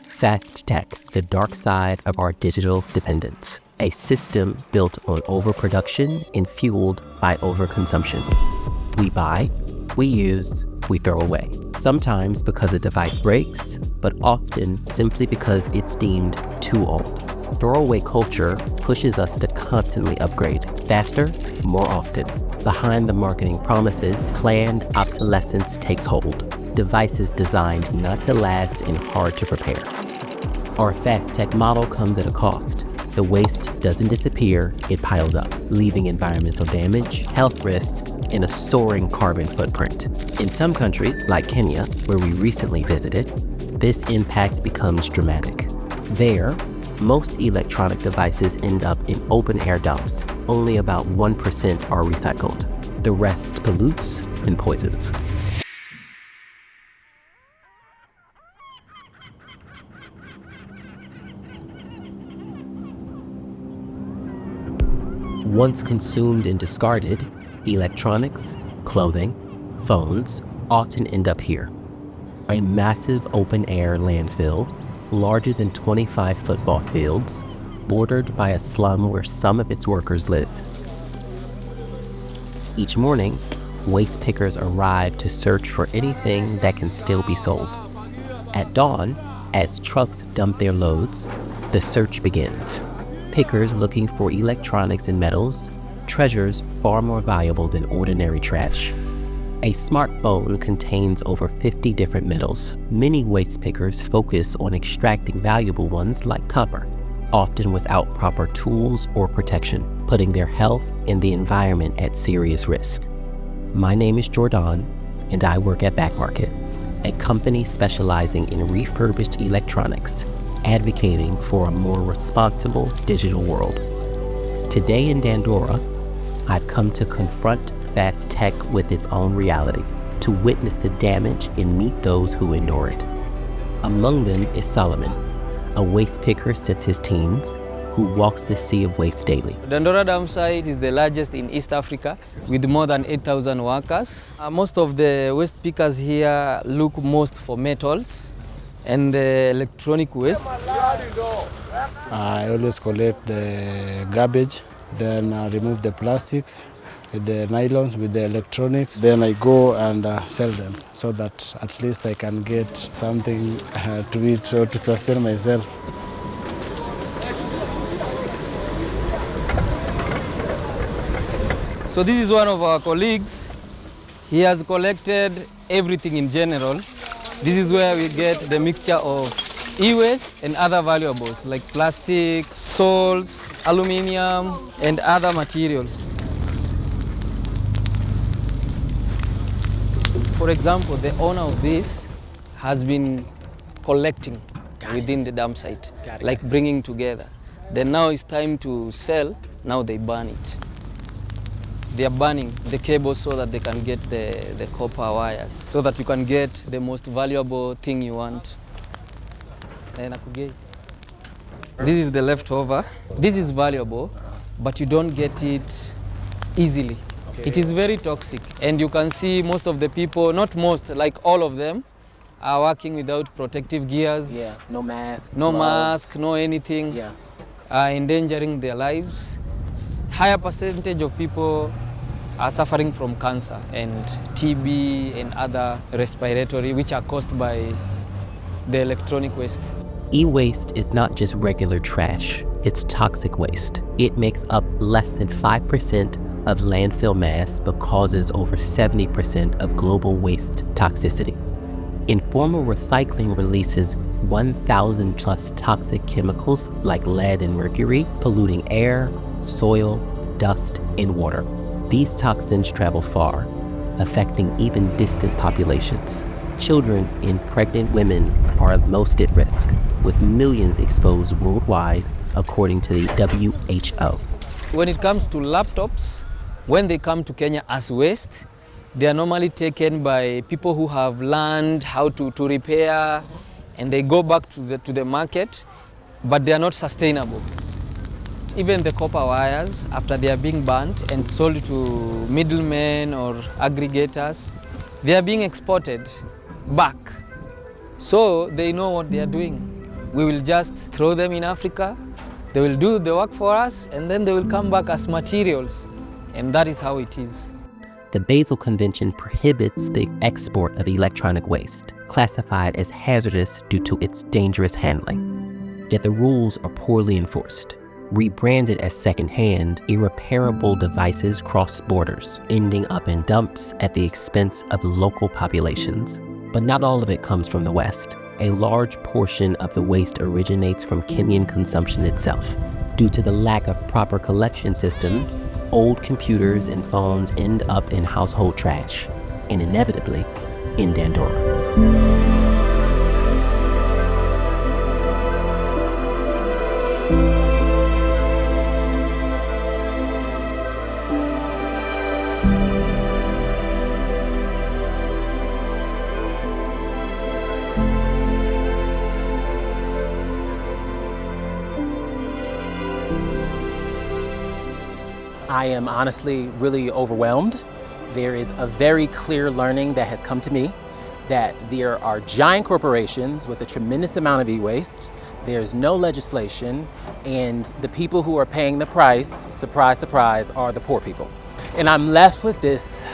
Fast tech, the dark side of our digital dependence. A system built on overproduction and fueled by overconsumption. We buy, we use, we throw away. Sometimes because a device breaks, but often simply because it's deemed too old. Throwaway culture pushes us to constantly upgrade, faster, more often. Behind the marketing promises, planned obsolescence takes hold. Devices designed not to last and hard to repair. Our fast tech model comes at a cost. The waste doesn't disappear, it piles up, leaving environmental damage, health risks, and a soaring carbon footprint. In some countries, like Kenya, where we recently visited, this impact becomes dramatic. There, most electronic devices end up in open-air dumps. Only about 1% are recycled. The rest pollutes and poisons. Once consumed and discarded, electronics, clothing, phones often end up here. A massive open-air landfill, larger than 25 football fields, bordered by a slum where some of its workers live. Each morning, waste pickers arrive to search for anything that can still be sold. At dawn, as trucks dump their loads, the search begins. Pickers looking for electronics and metals, treasures far more valuable than ordinary trash. A smartphone contains over 50 different metals. Many waste pickers focus on extracting valuable ones like copper, often without proper tools or protection, putting their health and the environment at serious risk. My name is Jordan, and I work at Back Market, a company specializing in refurbished electronics, advocating for a more responsible digital world. Today in Dandora, I've come to confront fast tech with its own reality, to witness the damage and meet those who endure it. Among them is Solomon, a waste picker since his teens, who walks the sea of waste daily. Dandora dam site is the largest in East Africa with more than 8,000 workers. Most of the waste pickers here look most for metals and the electronic waste. I always collect the garbage, then remove the plastics with the nylons, with the electronics. Then I go and sell them so that at least I can get something to eat or to sustain myself. So this is one of our colleagues. He has collected everything in general. This is where we get the mixture of e-waste and other valuables like plastic, soles, aluminium, and other materials. For example, the owner of this has been collecting within the dump site, like bringing together. Then now it's time to sell, now they burn it. They are burning the cables so that they can get the copper wires, so that you can get the most valuable thing you want. This is the leftover. This is valuable, but you don't get it easily. Okay. It is very toxic, and you can see most of the people, not most, like all of them, are working without protective gears. Yeah, no mask, no gloves. mask, no anything. Yeah. Endangering their lives. Higher percentage of people are suffering from cancer and TB and other respiratory, which are caused by the electronic waste. E-waste is not just regular trash, it's toxic waste. It makes up less than 5% of landfill mass but causes over 70% of global waste toxicity. Informal recycling releases 1,000 plus toxic chemicals like lead and mercury, polluting air, soil, dust, and water. These toxins travel far, affecting even distant populations. Children and pregnant women are most at risk, with millions exposed worldwide, according to the WHO. When it comes to laptops, when they come to Kenya as waste, they are normally taken by people who have learned how to repair, and they go back to the market, but they are not sustainable. Even the copper wires, after they are being burnt and sold to middlemen or aggregators, they are being exported back. So they know what they are doing. We will just throw them in Africa, they will do the work for us, and then they will come back as materials. And that is how it is. The Basel Convention prohibits the export of electronic waste, classified as hazardous due to its dangerous handling. Yet the rules are poorly enforced. Rebranded as secondhand, irreparable devices cross borders, ending up in dumps at the expense of local populations. But not all of it comes from the West. A large portion of the waste originates from Kenyan consumption itself. Due to the lack of proper collection systems, old computers and phones end up in household trash, and inevitably in Dandora. I am honestly really overwhelmed. There is a very clear learning that has come to me that there are giant corporations with a tremendous amount of e-waste. There's no legislation, and the people who are paying the price, surprise, surprise, are the poor people. And I'm left with this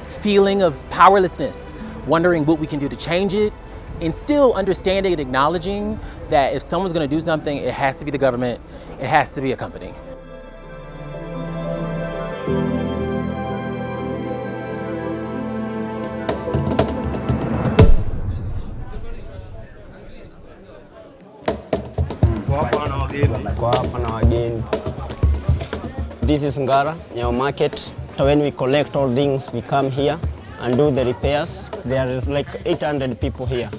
feeling of powerlessness, wondering what we can do to change it, and still understanding and acknowledging that if someone's gonna do something, it has to be the government, it has to be a company. This is Ngara Market. When we collect all things, we come here and do the repairs. There is like 800 people here.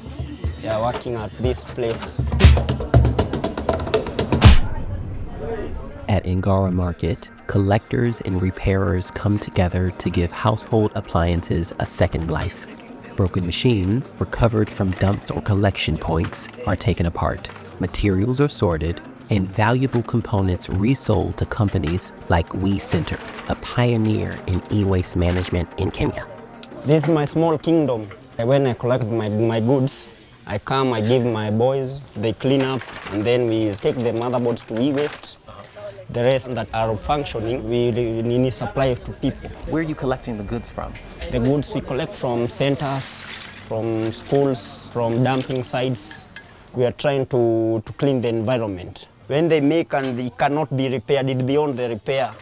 They are working at this place. At Ngara Market, collectors and repairers come together to give household appliances a second life. Broken machines, recovered from dumps or collection points, are taken apart. Materials are sorted, and valuable components resold to companies like WEEE Centre, a pioneer in e-waste management in Kenya. This is my small kingdom. When I collect my goods, I come, I give my boys, they clean up, and then we take the motherboards to e-waste. The rest that are functioning, we need supply to people. Where are you collecting the goods from? The goods we collect from centers, from schools, from dumping sites. We are trying to clean the environment. When they make and they cannot be repaired, it's beyond the repair.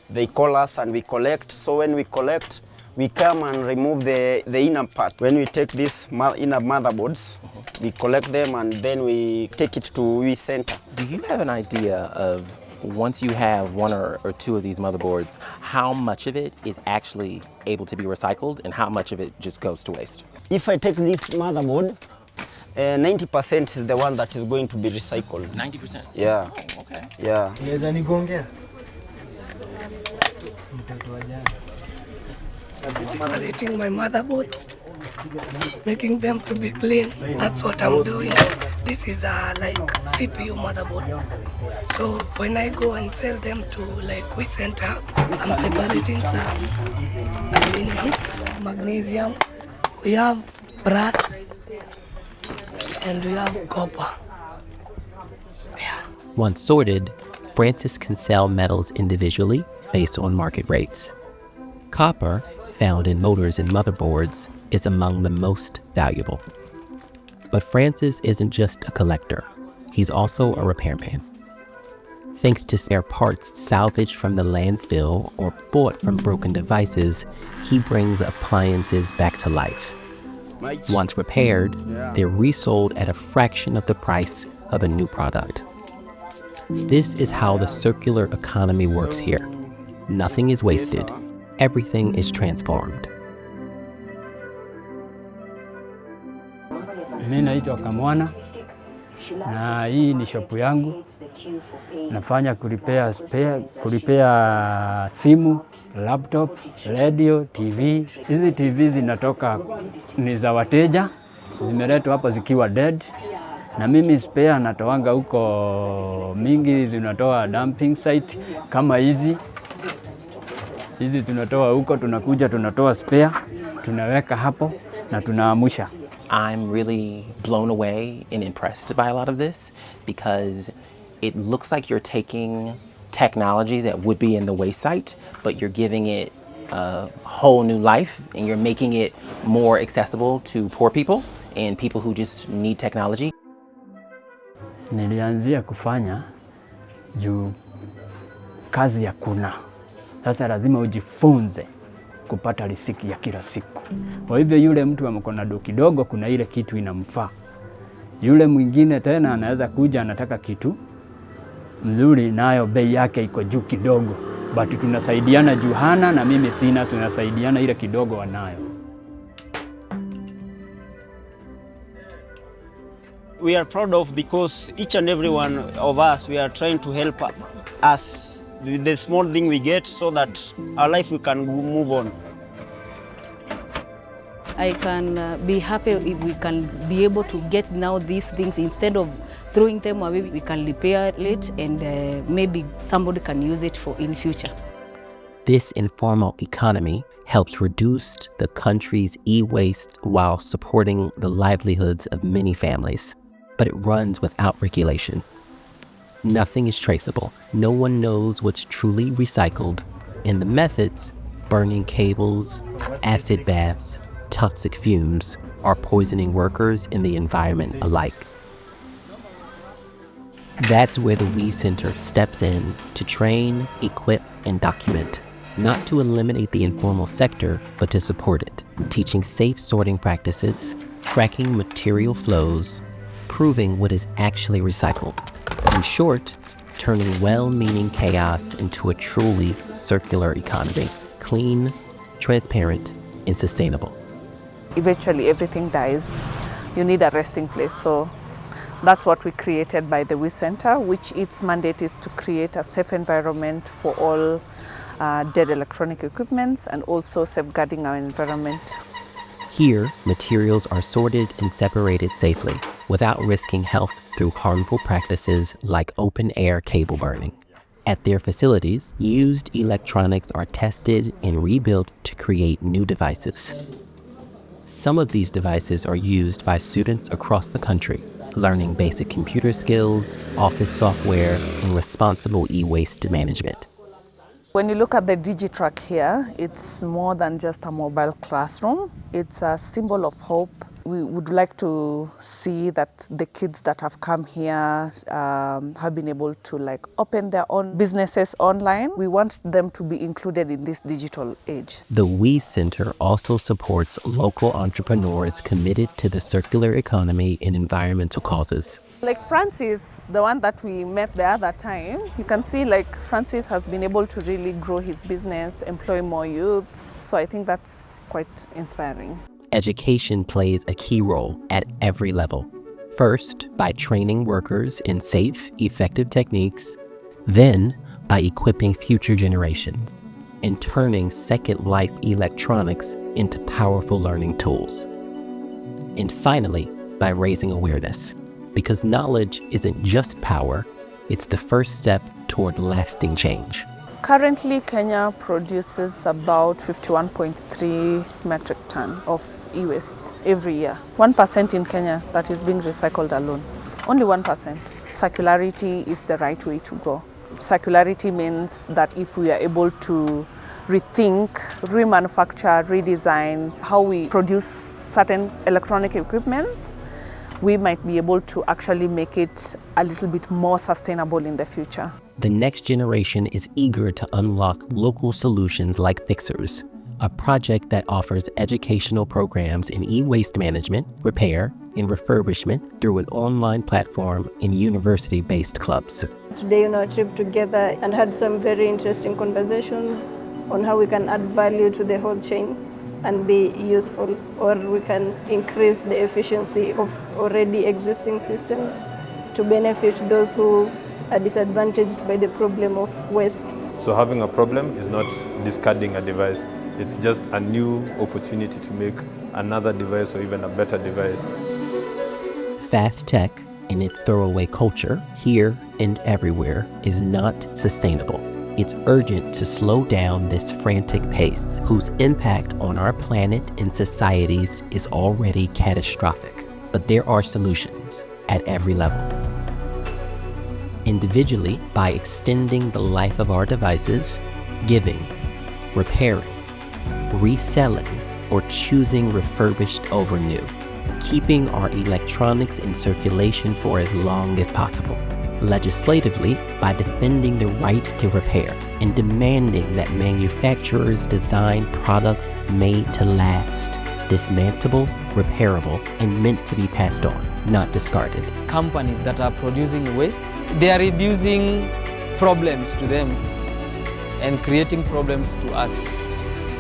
They call us and we collect. So when we collect, we come and remove the inner part. When we take these inner motherboards, we collect them and then we take it to WEEE Centre. Do you have an idea of, once you have one or two of these motherboards, how much of it is actually able to be recycled and how much of it just goes to waste? If I take this motherboard, 90% is the one that is going to be recycled. 90%? Yeah. Oh, okay. Yeah. Separating my motherboards, making them to be clean. That's what I'm doing. This is like CPU motherboard. So when I go and sell them to like WEEE Centre, I'm separating some aluminum, magnesium. We have brass and we have copper. Yeah. Once sorted, Francis can sell metals individually based on market rates. Copper, found in motors and motherboards, is among the most valuable. But Francis isn't just a collector, he's also a repairman. Thanks to spare parts salvaged from the landfill or bought from broken devices, he brings appliances back to life. Once repaired, they're resold at a fraction of the price of a new product. This is how the circular economy works here. Nothing is wasted. Everything is transformed. Mimi naitwa Kamwana na hii ni shop yangu. Nafanya kulipea simu, laptop, radio, TV. Hizi TV zinatoka ni za wateja. Zimeletwa hapa zikiwa dead. na mimi spare natoanga huko, mingi zinatoa dumping site kama hizi tunatoa huko, tunakuja tunatoa spare, tunaweka hapo na tunaamusha. I'm really blown away and impressed by a lot of this because it looks like you're taking technology that would be in the waste site, but you're giving it a whole new life and you're making it more accessible to poor people and people who just need technology. Nilianzia kufanya juu kazi hakuna. Sasa lazima ujifunze kupata riziki ya kila siku. Kwa hivyo yule mtu amekona do kidogo, kuna ile kitu inamfaa. Yule mwingine tena anaweza kuja anataka kitu mzuri, nayo bei yake iko juu kidogo. But tunasaidiana juu hana na mimi sina, tunasaidiana ile kidogo wanayo. We are proud of because each and every one of us, we are trying to help us with the small thing we get so that our life we can move on. I can be happy if we can be able to get now these things instead of throwing them away. We can repair it and maybe somebody can use it for in future. This informal economy helps reduce the country's e-waste while supporting the livelihoods of many families, but it runs without regulation. Nothing is traceable. No one knows what's truly recycled, and the methods, burning cables, acid baths, toxic fumes, are poisoning workers and the environment alike. That's where the WEEE Centre steps in to train, equip, and document, not to eliminate the informal sector, but to support it, teaching safe sorting practices, tracking material flows, proving what is actually recycled. In short, turning well-meaning chaos into a truly circular economy, clean, transparent, and sustainable. Eventually everything dies. You need a resting place. So that's what we created by the WEEE Centre, which its mandate is to create a safe environment for all dead electronic equipments and also safeguarding our environment. Here, materials are sorted and separated safely without risking health through harmful practices like open-air cable burning. At their facilities, used electronics are tested and rebuilt to create new devices. Some of these devices are used by students across the country, learning basic computer skills, office software, and responsible e-waste management. When you look at the DigiTrack here, it's more than just a mobile classroom. It's a symbol of hope. We would like to see that the kids that have come here have been able to open their own businesses online. We want them to be included in this digital age. The WEEE Centre also supports local entrepreneurs committed to the circular economy and environmental causes. Like Francis, the one that we met the other time, you can see Francis has been able to really grow his business, employ more youths. So I think that's quite inspiring. Education plays a key role at every level. First, by training workers in safe, effective techniques, then by equipping future generations and turning second life electronics into powerful learning tools. And finally, by raising awareness, because knowledge isn't just power, it's the first step toward lasting change. Currently, Kenya produces about 51.3 metric ton of e-waste every year. 1% in Kenya that is being recycled alone. Only 1%. Circularity is the right way to go. Circularity means that if we are able to rethink, remanufacture, redesign how we produce certain electronic equipments, we might be able to actually make it a little bit more sustainable in the future. The next generation is eager to unlock local solutions like Fixers, a project that offers educational programs in e-waste management, repair, and refurbishment through an online platform and university-based clubs. Today on our trip together and had some very interesting conversations on how we can add value to the whole chain and be useful, or we can increase the efficiency of already existing systems to benefit those who are disadvantaged by the problem of waste. So having a problem is not discarding a device, it's just a new opportunity to make another device or even a better device. Fast tech, in its throwaway culture, here and everywhere, is not sustainable. It's urgent to slow down this frantic pace, whose impact on our planet and societies is already catastrophic. But there are solutions at every level. Individually, by extending the life of our devices, giving, repairing, reselling, or choosing refurbished over new, keeping our electronics in circulation for as long as possible. Legislatively, by defending the right to repair and demanding that manufacturers design products made to last, dismantleable, repairable, and meant to be passed on, not discarded. Companies that are producing waste, they are reducing problems to them and creating problems to us.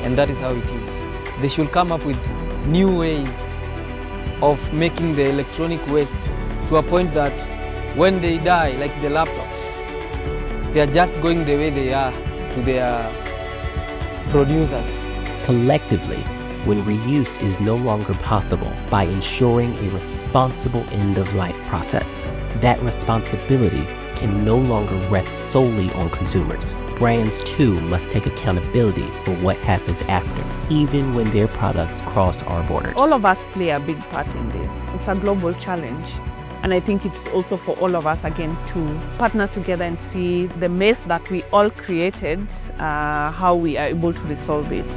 And that is how it is. They should come up with new ways of making the electronic waste to a point that when they die, like the laptops, they are just going the way they are to their producers. Collectively, when reuse is no longer possible, by ensuring a responsible end-of-life process, that responsibility can no longer rest solely on consumers. Brands too must take accountability for what happens after, even when their products cross our borders. All of us play a big part in this. It's a global challenge. And I think it's also for all of us, again, to partner together and see the mess that we all created, how we are able to resolve it.